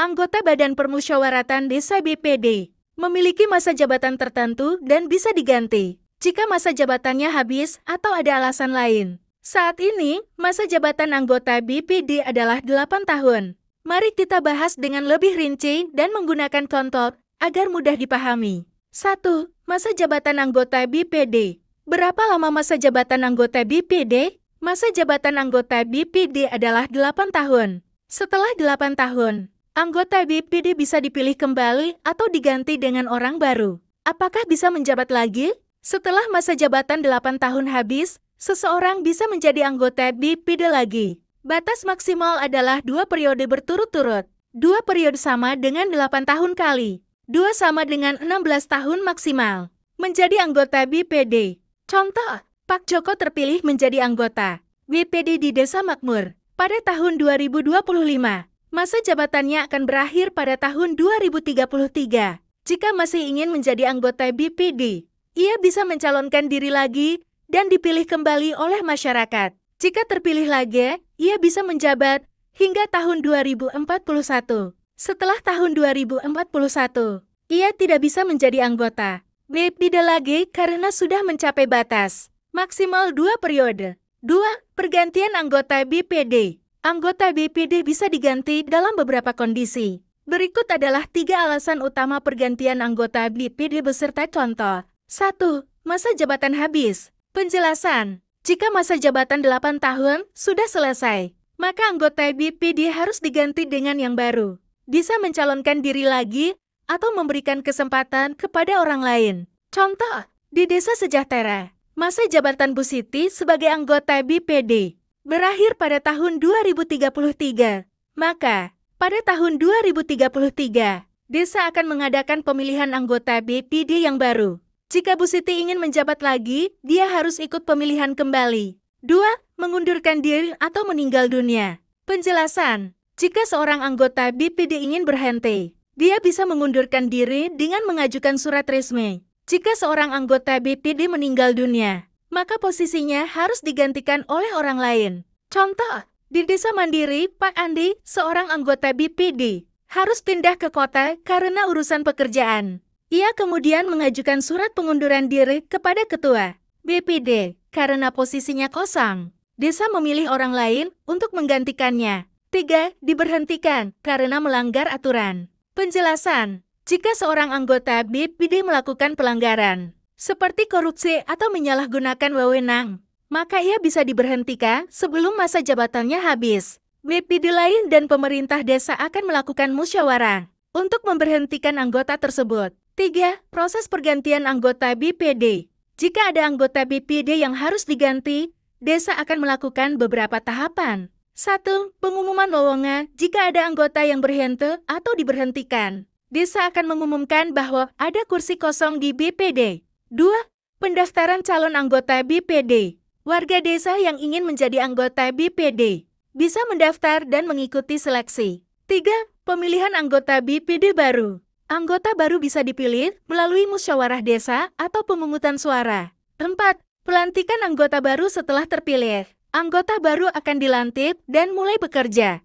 Anggota Badan Permusyawaratan Desa BPD memiliki masa jabatan tertentu dan bisa diganti jika masa jabatannya habis atau ada alasan lain. Saat ini, masa jabatan anggota BPD adalah 8 tahun. Mari kita bahas dengan lebih rinci dan menggunakan contoh agar mudah dipahami. 1. Masa jabatan anggota BPD. Berapa lama masa jabatan anggota BPD? Masa jabatan anggota BPD adalah 8 tahun. Setelah 8 tahun, anggota BPD bisa dipilih kembali atau diganti dengan orang baru. Apakah bisa menjabat lagi? Setelah masa jabatan 8 tahun habis, seseorang bisa menjadi anggota BPD lagi. Batas maksimal adalah 2 periode berturut-turut. 2 periode sama dengan 8 tahun kali. 2 sama dengan 16 tahun maksimal. Menjadi anggota BPD. Contoh, Pak Joko terpilih menjadi anggota BPD di Desa Makmur pada tahun 2025. Masa jabatannya akan berakhir pada tahun 2033. Jika masih ingin menjadi anggota BPD, ia bisa mencalonkan diri lagi dan dipilih kembali oleh masyarakat. Jika terpilih lagi, ia bisa menjabat hingga tahun 2041. Setelah tahun 2041, ia tidak bisa menjadi anggota BPD lagi karena sudah mencapai batas maksimal 2 periode. 2. Pergantian anggota BPD. Anggota BPD bisa diganti dalam beberapa kondisi. Berikut adalah 3 alasan utama pergantian anggota BPD beserta contoh. 1. Masa jabatan habis. Penjelasan. Jika masa jabatan 8 tahun sudah selesai, maka anggota BPD harus diganti dengan yang baru. Bisa mencalonkan diri lagi atau memberikan kesempatan kepada orang lain. Contoh, di Desa Sejahtera, masa jabatan Bu Siti sebagai anggota BPD berakhir pada tahun 2033. Maka, pada tahun 2033, desa akan mengadakan pemilihan anggota BPD yang baru. Jika Bu Siti ingin menjabat lagi, dia harus ikut pemilihan kembali. 2. Mengundurkan diri atau meninggal dunia. Penjelasan. Jika seorang anggota BPD ingin berhenti, dia bisa mengundurkan diri dengan mengajukan surat resmi. Jika seorang anggota BPD meninggal dunia, maka posisinya harus digantikan oleh orang lain. Contoh, di Desa Mandiri, Pak Andi, seorang anggota BPD, harus pindah ke kota karena urusan pekerjaan. Ia kemudian mengajukan surat pengunduran diri kepada ketua BPD karena posisinya kosong. Desa memilih orang lain untuk menggantikannya. 3. Diberhentikan karena melanggar aturan. Penjelasan. Jika seorang anggota BPD melakukan pelanggaran, seperti korupsi atau menyalahgunakan wewenang, maka ia bisa diberhentikan sebelum masa jabatannya habis. BPD lain dan pemerintah desa akan melakukan musyawarah untuk memberhentikan anggota tersebut. 3. Proses pergantian anggota BPD. Jika ada anggota BPD yang harus diganti, desa akan melakukan beberapa tahapan. 1. Pengumuman lowongan jika ada anggota yang berhenti atau diberhentikan. Desa akan mengumumkan bahwa ada kursi kosong di BPD. 2. Pendaftaran calon anggota BPD. Warga desa yang ingin menjadi anggota BPD bisa mendaftar dan mengikuti seleksi. 3. Pemilihan anggota BPD baru. Anggota baru bisa dipilih melalui musyawarah desa atau pemungutan suara. 4. Pelantikan anggota baru setelah terpilih. Anggota baru akan dilantik dan mulai bekerja.